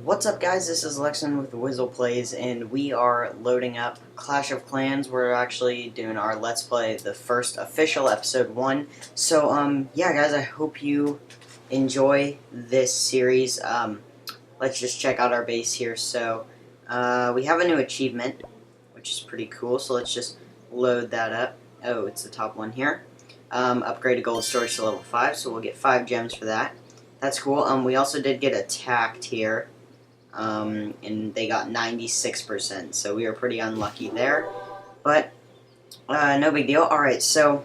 What's up, guys? This is Lexon with Whizzle Plays, and we are loading up Clash of Clans. We're actually doing our Let's Play, the first official episode 1. So, yeah, guys, I hope you enjoy this series. Let's just check out our base here. So, we have a new achievement, which is pretty cool, so let's just load that up. Oh, it's the top one here. Upgrade to gold storage to level 5, so we'll get 5 gems for that. That's cool. We also did get attacked here. And they got 96%, so we were pretty unlucky there, but no big deal. Alright, so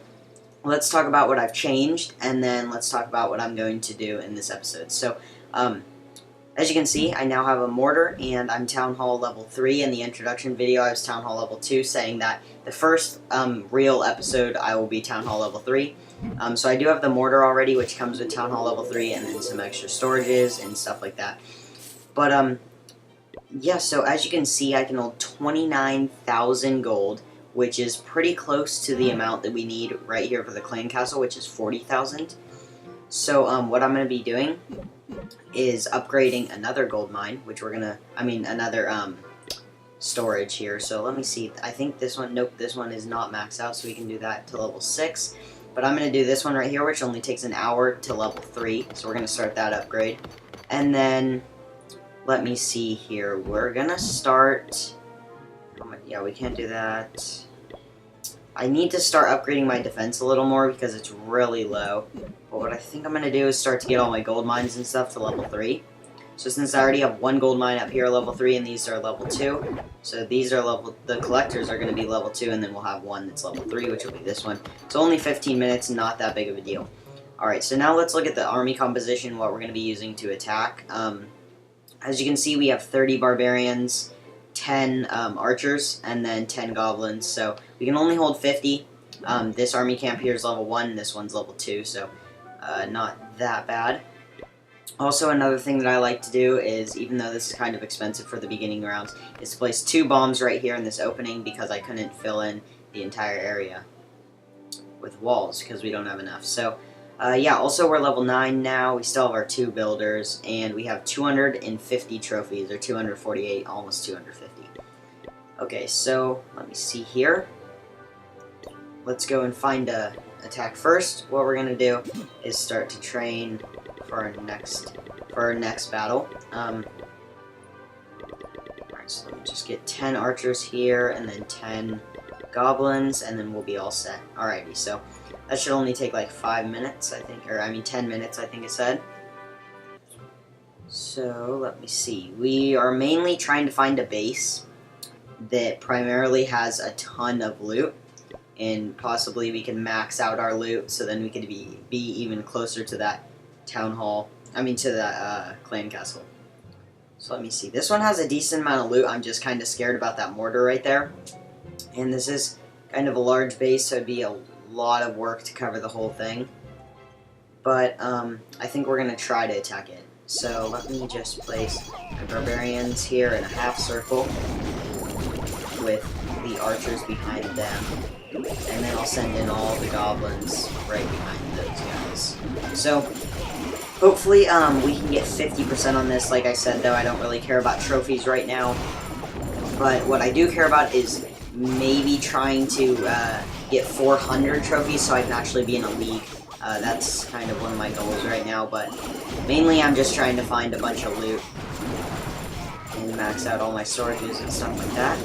let's talk about what I've changed, and then let's talk about what I'm going to do in this episode. So, as you can see, I now have a mortar, and I'm Town Hall level 3. In the introduction video, I was Town Hall level 2, saying that the first real episode, I will be Town Hall level 3. So I do have the mortar already, which comes with Town Hall level 3, and then some extra storages and stuff like that. But, yeah, so as you can see, I can hold 29,000 gold, which is pretty close to the amount that we need right here for the clan castle, which is 40,000. So, what I'm going to be doing is upgrading another gold mine, which we're going to, another, storage here. So, let me see. I think this one, nope, this one is not maxed out, so we can do that to level 6. But I'm going to do this one right here, which only takes an hour to level 3, so we're going to start that upgrade. And then let me see here. We're gonna start. Yeah, we can't do that. I need to start upgrading my defense a little more because it's really low. But what I think I'm gonna do is start to get all my gold mines and stuff to level 3. So since I already have one gold mine up here, level 3, and these are level 2. So these are the collectors are gonna be level 2, and then we'll have one that's level 3, which will be this one. So only 15 minutes, not that big of a deal. Alright, so now let's look at the army composition, what we're gonna be using to attack. As you can see, we have 30 barbarians, 10 archers, and then 10 goblins, so we can only hold 50. This army camp here is level 1, and this one's level 2, so not that bad. Also, another thing that I like to do is, even though this is kind of expensive for the beginning rounds, is to place 2 bombs right here in this opening because I couldn't fill in the entire area with walls because we don't have enough. So, yeah, also we're level 9 now, we still have our 2 builders, and we have 250 trophies, or 248, almost 250. Okay, so, let me see here. Let's go and find a attack first. What we're gonna do is start to train for our next battle. Alright, so let me just get 10 archers here, and then 10 goblins, and then we'll be all set. Alrighty, so that should only take like 5 minutes, I think, or 10 minutes, I think it said. So, let me see. We are mainly trying to find a base that primarily has a ton of loot, and possibly we can max out our loot, so then we could be even closer to that town hall, to that clan castle. So let me see. This one has a decent amount of loot. I'm just kind of scared about that mortar right there. And this is kind of a large base, so it'd be a lot of work to cover the whole thing, but I think we're gonna try to attack it. So let me just place my barbarians here in a half circle with the archers behind them, and then I'll send in all the goblins right behind those guys. So hopefully we can get 50% on this. Like I said, though, I don't really care about trophies right now, but what I do care about is maybe trying to get 400 trophies so I can actually be in a league. That's kind of one of my goals right now, but mainly I'm just trying to find a bunch of loot and max out all my storages and stuff like that.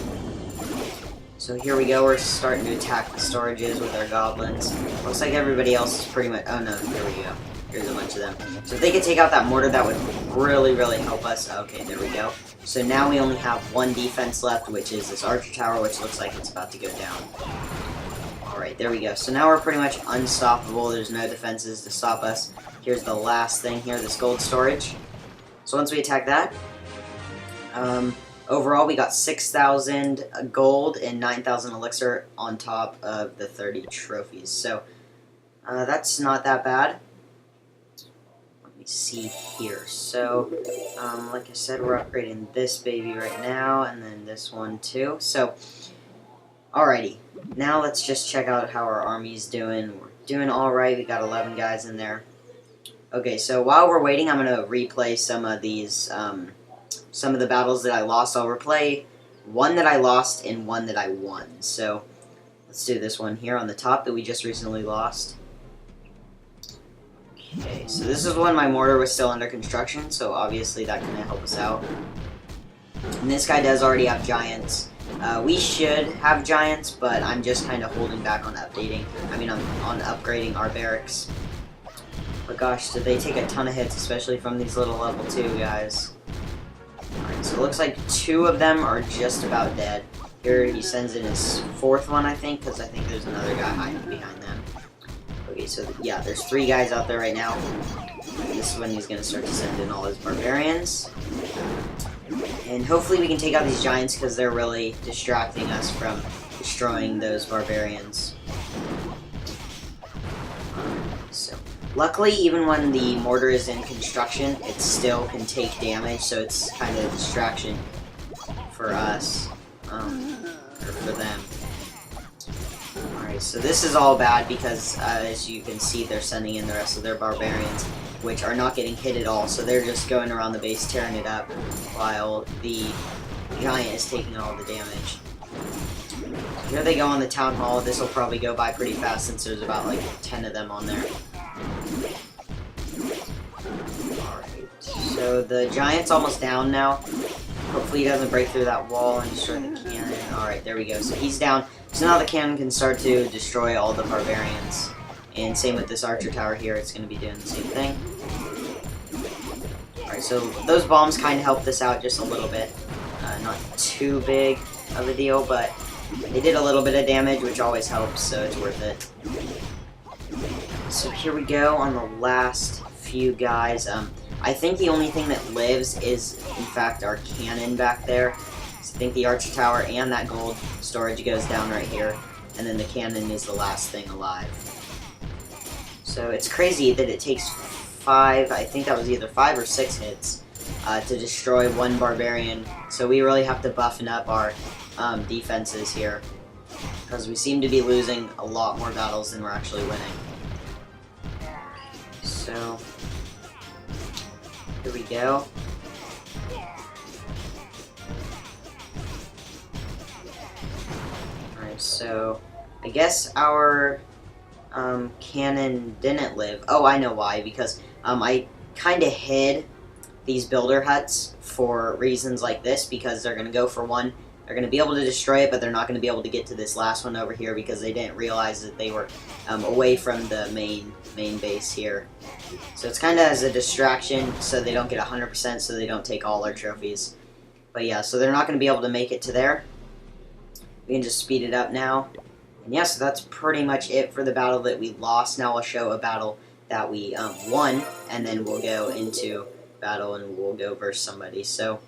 So here we go, we're starting to attack the storages with our goblins. Looks like everybody else is pretty much... oh no, here we go. Here's a bunch of them. So if they could take out that mortar, that would really, really help us. Okay, there we go. So now we only have 1 defense left, which is this archer tower, which looks like it's about to go down. Alright, there we go. So now we're pretty much unstoppable. There's no defenses to stop us. Here's the last thing here, this gold storage. So once we attack that, overall we got 6,000 gold and 9,000 elixir on top of the 30 trophies. So that's not that bad. See here. So, like I said, we're upgrading this baby right now, and then this one too. So, alrighty. Now let's just check out how our army's doing. We're doing alright. We got 11 guys in there. Okay, so while we're waiting, I'm going to replay some of these some of the battles that I lost. I'll replay one that I lost and one that I won. So let's do this one here on the top that we just recently lost. Okay, so this is when my mortar was still under construction, so obviously that can help us out. And this guy does already have giants. We should have giants, but I'm just kind of holding back on updating. On upgrading our barracks. But gosh, did they take a ton of hits, especially from these little level 2 guys. Alright, so it looks like 2 of them are just about dead. Here he sends in his 4th one, I think, because I think there's another guy hiding behind them. Okay, so yeah, there's 3 guys out there right now. And this is when he's going to start to send in all his barbarians. And hopefully we can take out these giants because they're really distracting us from destroying those barbarians. So, luckily, even when the mortar is in construction, it still can take damage, so it's kind of a distraction for us, or for them. Alright, so this is all bad because, as you can see, they're sending in the rest of their barbarians, which are not getting hit at all, so they're just going around the base tearing it up, while the giant is taking all the damage. Here they go on the town hall. This will probably go by pretty fast since there's about like 10 of them on there. Alright, so the giant's almost down now. Hopefully he doesn't break through that wall and destroy the cannon. Alright, there we go. So he's down. So now the cannon can start to destroy all the barbarians. And same with this archer tower here. It's going to be doing the same thing. Alright, so those bombs kind of helped us out just a little bit. Not too big of a deal, but they did a little bit of damage, which always helps, so it's worth it. So here we go on the last few guys. I think the only thing that lives is, in fact, our cannon back there. So I think the archer tower and that gold storage goes down right here, and then the cannon is the last thing alive. So it's crazy that it takes 5, I think that was either 5 or 6 hits, to destroy one barbarian. So we really have to buffen up our defenses here, because we seem to be losing a lot more battles than we're actually winning. So here we go. Alright, so I guess our cannon didn't live. Oh, I know why, because I kind of hid these builder huts for reasons like this, because they're going to go for one. They're going to be able to destroy it, but they're not going to be able to get to this last one over here because they didn't realize that they were away from the main base here. So it's kind of as a distraction, so they don't get 100%, so they don't take all our trophies. But yeah, so they're not going to be able to make it to there. We can just speed it up now. And yeah, so that's pretty much it for the battle that we lost. Now I'll show a battle that we won, and then we'll go into battle and we'll go versus somebody. So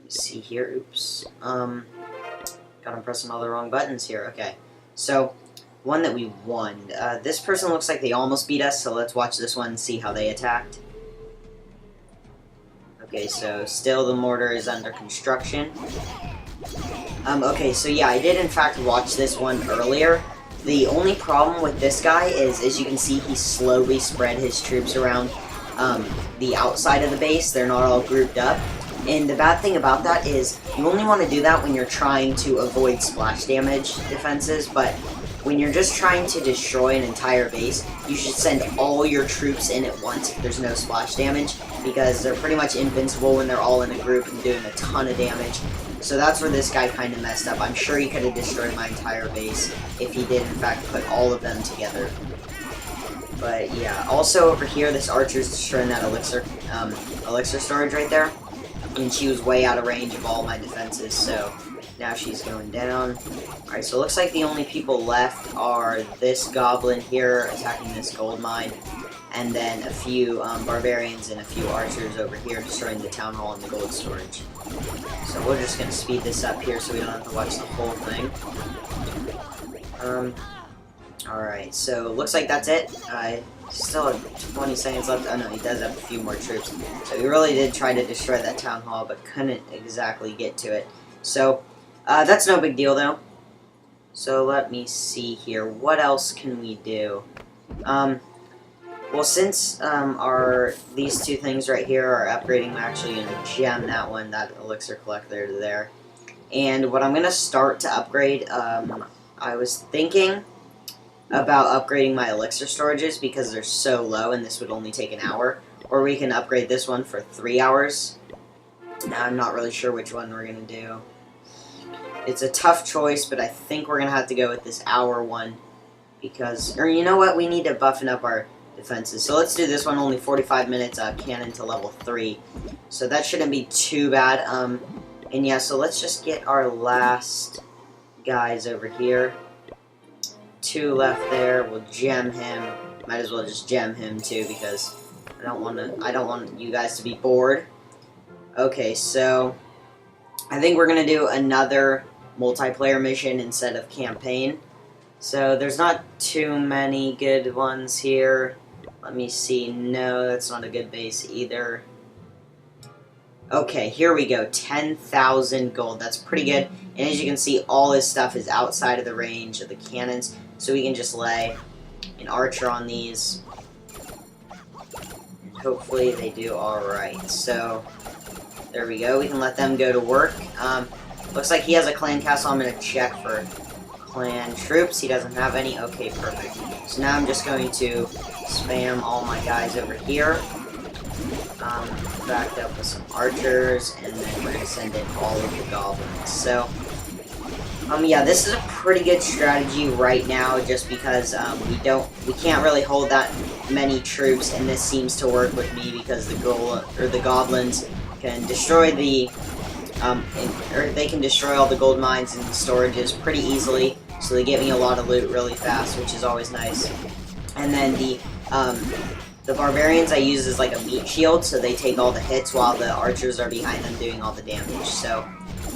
see here, oops, got him pressing all the wrong buttons here. Okay, so one that we won, this person looks like they almost beat us, so let's watch this one and see how they attacked. Okay, so still the mortar is under construction. Okay, so yeah, I did in fact watch this one earlier. The only problem with this guy is, as you can see, he slowly spread his troops around the outside of the base. They're not all grouped up. And the bad thing about that is you only want to do that when you're trying to avoid splash damage defenses, but when you're just trying to destroy an entire base, you should send all your troops in at once if there's no splash damage, because they're pretty much invincible when they're all in a group and doing a ton of damage. So that's where this guy kind of messed up. I'm sure he could have destroyed my entire base if he did in fact put all of them together. But yeah, also over here, this archer's destroying that elixir storage right there. And she was way out of range of all my defenses, so now she's going down. Alright, so it looks like the only people left are this goblin here attacking this gold mine, and then a few barbarians and a few archers over here destroying the town hall and the gold storage. So we're just going to speed this up here so we don't have to watch the whole thing. Alright, so looks like that's it. Still have 20 seconds left. Oh no, he does have a few more troops. So he really did try to destroy that town hall, but couldn't exactly get to it. So that's no big deal though. So let me see here. What else can we do? Well, since these two things right here are upgrading, I'm actually going to gem that elixir collector there. And what I'm going to start to upgrade, I was thinking about upgrading my elixir storages because they're so low and this would only take an hour. Or we can upgrade this one for 3 hours. Now, I'm not really sure which one we're going to do. It's a tough choice, but I think we're going to have to go with this hour one. Because, or you know what, we need to buffen up our defenses. So let's do this one, only 45 minutes, cannon to level 3. So that shouldn't be too bad. And yeah, so let's just get our last guys over here. 2 left there, we'll gem him. Might as well just gem him too, because I don't want you guys to be bored. Okay, so I think we're gonna do another multiplayer mission instead of campaign. So there's not too many good ones here. Let me see. No, that's not a good base either. Okay, here we go. 10,000 gold. That's pretty good. And as you can see, all this stuff is outside of the range of the cannons. So we can just lay an archer on these. And hopefully they do alright. So there we go. We can let them go to work. Looks like he has a clan castle. I'm going to check for clan troops. He doesn't have any. Okay, perfect. So now I'm just going to spam all my guys over here. Backed up with some archers, and then we're going to send in all of the goblins. So, yeah, this is a pretty good strategy right now, just because we can't really hold that many troops, and this seems to work with me because the goblins can destroy the or they can destroy all the gold mines and storages pretty easily. So they get me a lot of loot really fast, which is always nice. And then the barbarians I use as like a meat shield, so they take all the hits while the archers are behind them doing all the damage. So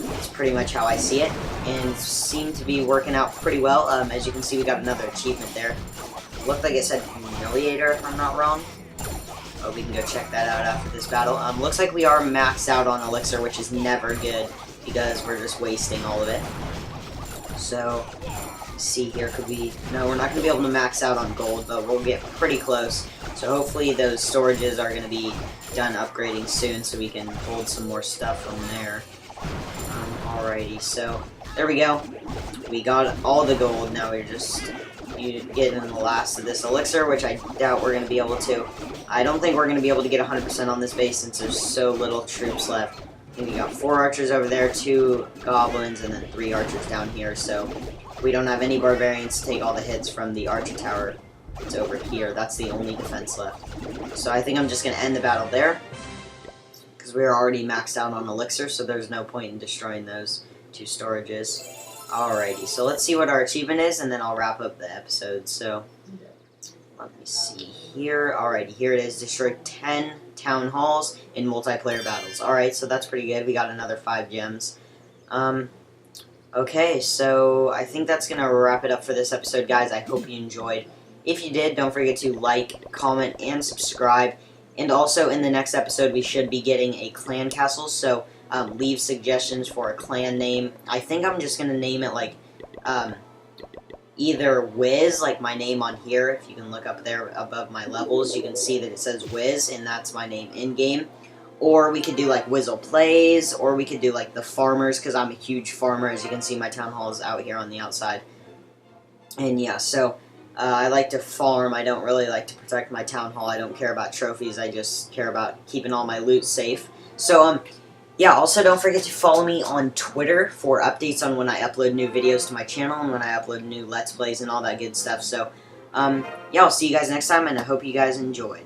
that's pretty much how I see it, and it seemed to be working out pretty well. As you can see, we got another achievement there. Looked like it said Humiliator, if I'm not wrong. Oh, we can go check that out after this battle. Looks like we are maxed out on elixir, which is never good because we're just wasting all of it. So, let's see here, could we... No, we're not going to be able to max out on gold, but we'll get pretty close. So hopefully those storages are going to be done upgrading soon so we can hold some more stuff from there. Alrighty, so there we go. We got all the gold, now we're just getting the last of this elixir, which I doubt we're going to be able to. I don't think we're going to be able to get 100% on this base since there's so little troops left. I think we got 4 archers over there, 2 goblins, and then 3 archers down here, so we don't have any barbarians to take all the hits from the archer tower. It's over here. That's the only defense left. So I think I'm just going to end the battle there, because we're already maxed out on elixir, so there's no point in destroying those 2 storages. Alrighty, so let's see what our achievement is, and then I'll wrap up the episode. So, let me see here. Alrighty, here it is. Destroy 10 town halls in multiplayer battles. Alright, so that's pretty good. We got another 5 gems. Okay, so I think that's going to wrap it up for this episode, guys. I hope you enjoyed. If you did, don't forget to like, comment, and subscribe. And also, in the next episode, we should be getting a clan castle, so leave suggestions for a clan name. I think I'm just going to name it, like, either Wiz, like my name on here. If you can look up there above my levels, you can see that it says Wiz, and that's my name in-game. Or we could do, like, Wizzle Plays, or we could do, like, the Farmers, because I'm a huge farmer. As you can see, my town hall is out here on the outside. And, yeah, so I like to farm. I don't really like to protect my town hall. I don't care about trophies. I just care about keeping all my loot safe. So, yeah, also don't forget to follow me on Twitter for updates on when I upload new videos to my channel and when I upload new Let's Plays and all that good stuff. So, yeah, I'll see you guys next time, and I hope you guys enjoyed.